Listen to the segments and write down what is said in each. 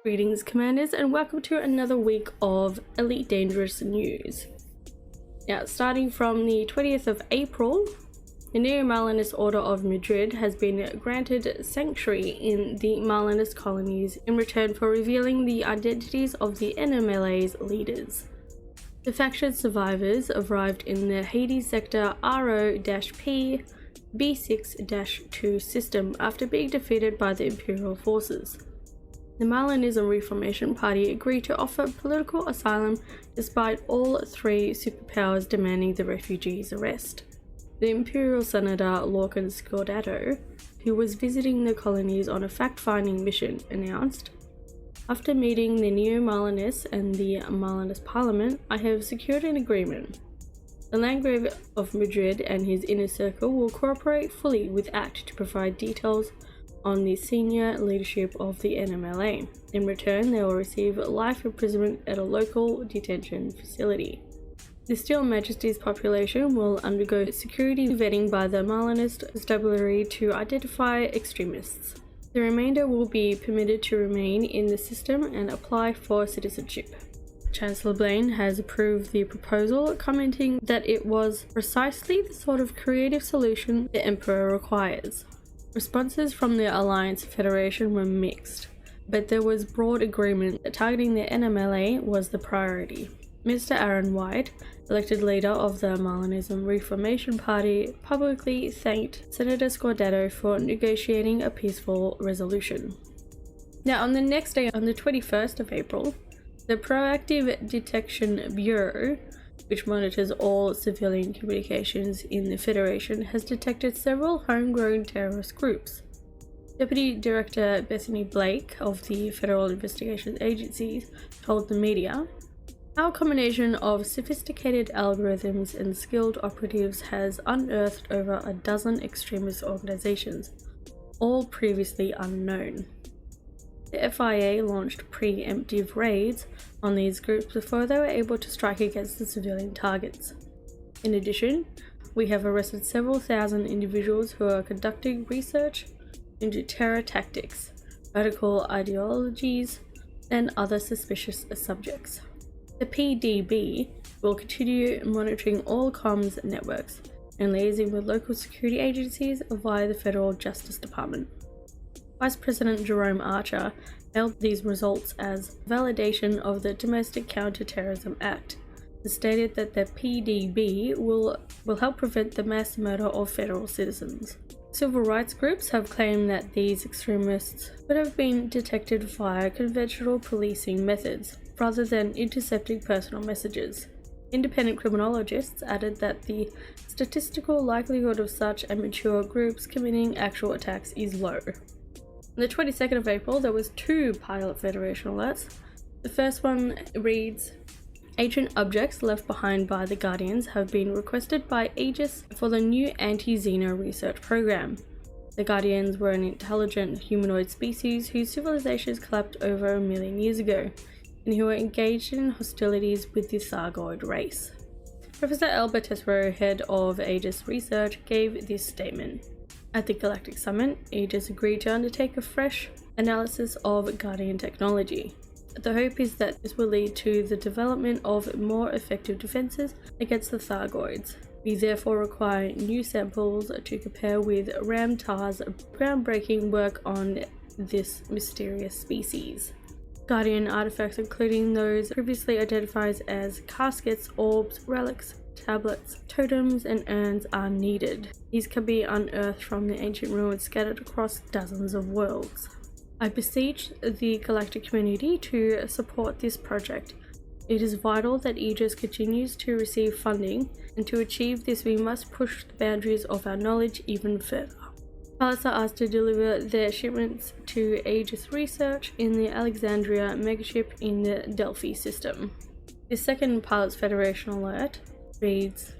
Greetings commanders and welcome to another week of Elite Dangerous news. Now starting from the 20th of April, the Neo-Marlinist Order of Madrid has been granted sanctuary in the Marlinist colonies in return for revealing the identities of the NMLA's leaders. The faction survivors arrived in the Hades sector RO-P B6-2 system after being defeated by the Imperial forces. The Marlinism Reformation Party agreed to offer political asylum despite all three superpowers demanding the refugees' arrest. The Imperial Senator 𝗕𝗤𝗨𝗘𝗘𝗏, who was visiting the colonies on a fact-finding mission, announced, "After meeting the Neo-Marlinists and the Marlinist Parliament, I have secured an agreement. The Landgrave of Madrid and his inner circle will cooperate fully with ACT to provide details on the senior leadership of the NMLA. In return, they will receive life imprisonment at a local detention facility. The Steel Majesty's population will undergo security vetting by the Marlinist Constabulary to identify extremists. The remainder will be permitted to remain in the system and apply for citizenship." Chancellor Blaine has approved the proposal, commenting that it was precisely the sort of creative solution the Emperor requires. Responses from the Alliance Federation were mixed, but there was broad agreement that targeting the NMLA was the priority. Mr. Aaron White, elected leader of the Marlinism Reformation Party, publicly thanked Senator Scordato for negotiating a peaceful resolution. Now, on the next day, on the 21st of April, the Proactive Detection Bureau, which monitors all civilian communications in the Federation, has detected several homegrown terrorist groups. Deputy Director Bethany Blake of the Federal Investigations Agency told the media, "Our combination of sophisticated algorithms and skilled operatives has unearthed over a dozen extremist organizations, all previously unknown." The FIA launched preemptive raids on these groups before they were able to strike against the civilian targets. In addition, we have arrested several thousand individuals who are conducting research into terror tactics, radical ideologies, and other suspicious subjects. The PDB will continue monitoring all comms networks and liaising with local security agencies via the Federal Justice Department. Vice President Jerome Archer hailed these results as validation of the Domestic Counterterrorism Act and stated that the PDB will help prevent the mass murder of federal citizens. Civil rights groups have claimed that these extremists could have been detected via conventional policing methods rather than intercepting personal messages. Independent criminologists added that the statistical likelihood of such immature groups committing actual attacks is low. On the 22nd of April, there was two pilot Federation alerts. The first one reads, "Ancient objects left behind by the Guardians have been requested by Aegis for the new anti-Xeno research program. The Guardians were an intelligent humanoid species whose civilizations collapsed over 1 million years ago, and who were engaged in hostilities with the Thargoid race." Professor Albert Tesoro, head of Aegis Research, gave this statement. At the Galactic Summit, Aegis agreed to undertake a fresh analysis of Guardian technology. The hope is that this will lead to the development of more effective defenses against the Thargoids. We therefore require new samples to compare with Ram-Tar's groundbreaking work on this mysterious species. Guardian artifacts, including those previously identified as caskets, orbs, relics, tablets, totems, and urns, are needed. These can be unearthed from the ancient ruins scattered across dozens of worlds. I beseech the galactic community to support this project. It is vital that Aegis continues to receive funding, and to achieve this we must push the boundaries of our knowledge even further. Pilots are asked to deliver their shipments to Aegis Research in the Alexandria megaship in the Delphi system. The second Pilots Federation alert reads,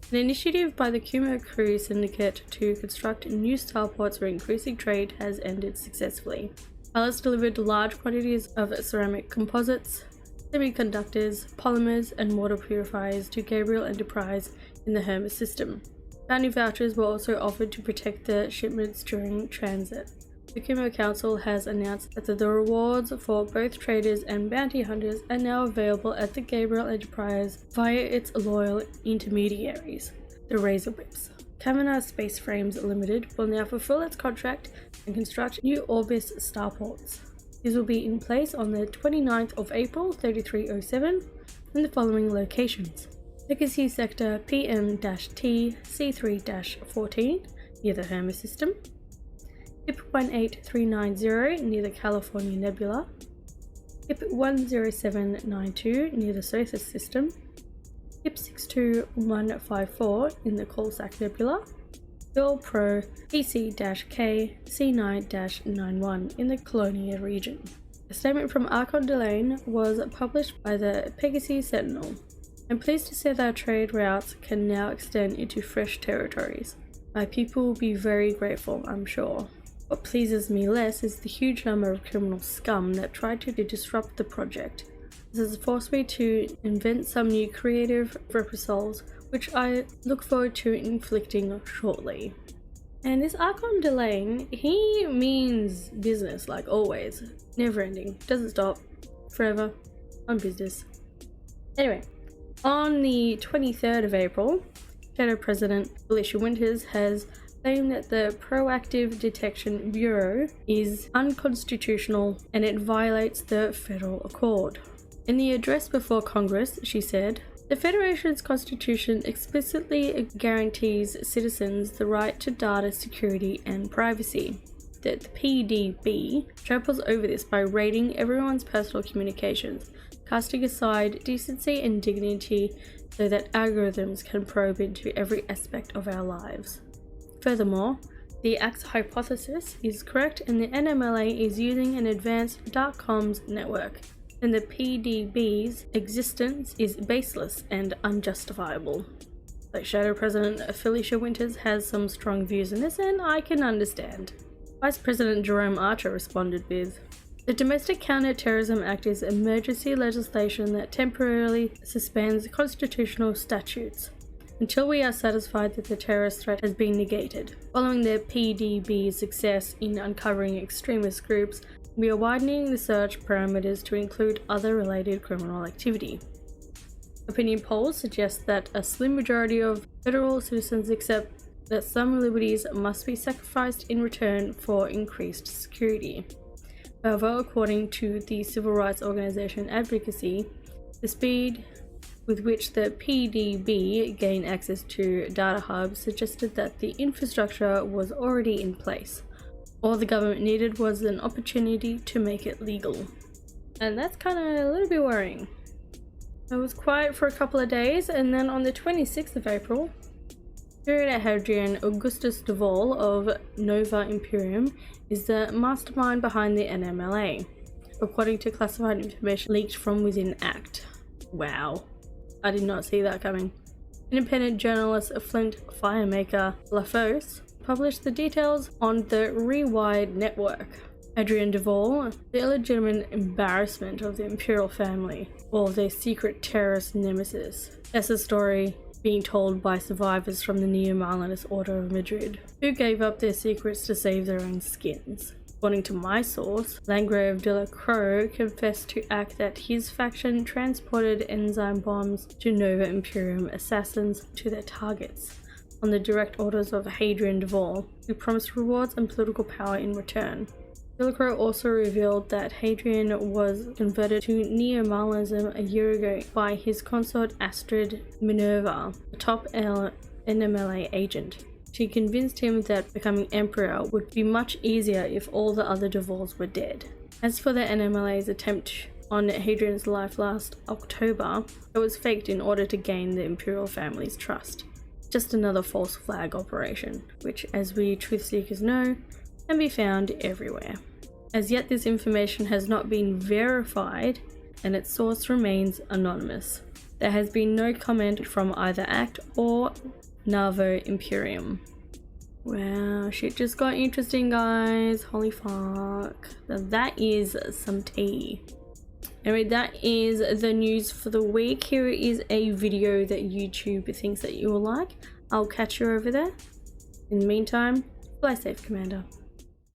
"An initiative by the KreeKree syndicate to construct new starports for increasing trade has ended successfully. Pilots delivered large quantities of ceramic composites, semiconductors, polymers, and water purifiers to Gabriel Enterprise in the Hermes system. Bounty vouchers were also offered to protect the shipments during transit. The Kumho Council has announced that the rewards for both traders and bounty hunters are now available at the Gabriel Enterprise via its loyal intermediaries, the Razor Whips. 𝗕𝗓𝗢 Space Frames Limited will now fulfill its contract and construct new Orbis starports. These will be in place on the 29th of April 3307 in the following locations: Legacy Sector PM-T C3-14 near the Hermes system, 𝗕𝗓𝗢𝗢𝗓𝗓𝗓 near the California Nebula, 𝗕𝗓𝗓10792 near the Sothis system, 𝗕𝗓𝗢62154 in the Coalsack Nebula, 𝗕𝗓 PC-K C9-91 in the Colonia region. A statement from Archon Delane was published by the Pegasus Sentinel. I'm pleased to say that our trade routes can now extend into fresh territories. My people will be very grateful, I'm sure. What pleases me less is the huge number of criminal scum that tried to disrupt the project. This has forced me to invent some new creative reprisals, which I look forward to inflicting shortly. And this Archon Delane, he means business like always. Never ending, doesn't stop, forever, on business. Anyway, on the 23rd of April, Shadow President 𝗕𝗓𝗢𝗓 Winters has claimed that the Proactive Detection Bureau is unconstitutional and it violates the Federal Accord. In the address before Congress, she said, "The Federation's Constitution explicitly guarantees citizens the right to data security and privacy. That the PDB tramples over this by raiding everyone's personal communications, casting aside decency and dignity so that algorithms can probe into every aspect of our lives. Furthermore, the Act's hypothesis is correct and the NMLA is using an advanced dark comms network, and the PDB's existence is baseless and unjustifiable." Like Shadow President 𝗕𝗓𝗢𝗓 Winters has some strong views on this, and I can understand. Vice President Jerome Archer responded with, "The Domestic Counter-Terrorism Act is emergency legislation that temporarily suspends constitutional statutes until we are satisfied that the terrorist threat has been negated. Following the PDB's success in uncovering extremist groups, we are widening the search parameters to include other related criminal activity." Opinion polls suggest that a slim majority of federal citizens accept that some liberties must be sacrificed in return for increased security. However, according to the civil rights organization Advocacy, the speed with which the PDB gained access to data hubs suggested that the infrastructure was already in place. All the government needed was an opportunity to make it legal. And that's kind of a little bit worrying. It was quiet for a couple of days, and then on the 26th of April, Superior Hadrian Augustus Duvall of Nova Imperium is the mastermind behind the NMLA, according to classified information leaked from within ACT. Wow, I did not see that coming. Independent journalist Flint Firemaker LaFosse published the details on the Rewired network. Adrian Duvall, the illegitimate embarrassment of the imperial family, or their secret terrorist nemesis. That's a story being told by survivors from the Neo-Marlinist Order of Madrid, who gave up their secrets to save their own skins. According to my source, Landgrave de la Croix confessed to ACT that his faction transported enzyme bombs to Nova Imperium assassins to their targets, on the direct orders of Hadrian Duvall, who promised rewards and political power in return. Delacroix also revealed that Hadrian was converted to Neo-Marlinism a year ago by his consort Astrid Minerva, a top NMLA agent. She convinced him that becoming emperor would be much easier if all the other Duvalls were dead. As for the NMLA's attempt on Hadrian's life last October, it was faked in order to gain the imperial family's trust. Just another false flag operation, which, as we truth seekers know, can be found everywhere. As yet, this information has not been verified and its source remains anonymous. There has been no comment from either ACT or Nova Imperium. Wow, shit just got interesting, guys. Holy fuck. Now that is some tea. Anyway, that is the news for the week. Here is a video that YouTube thinks that you will like. I'll catch you over there. In the meantime, fly safe, Commander.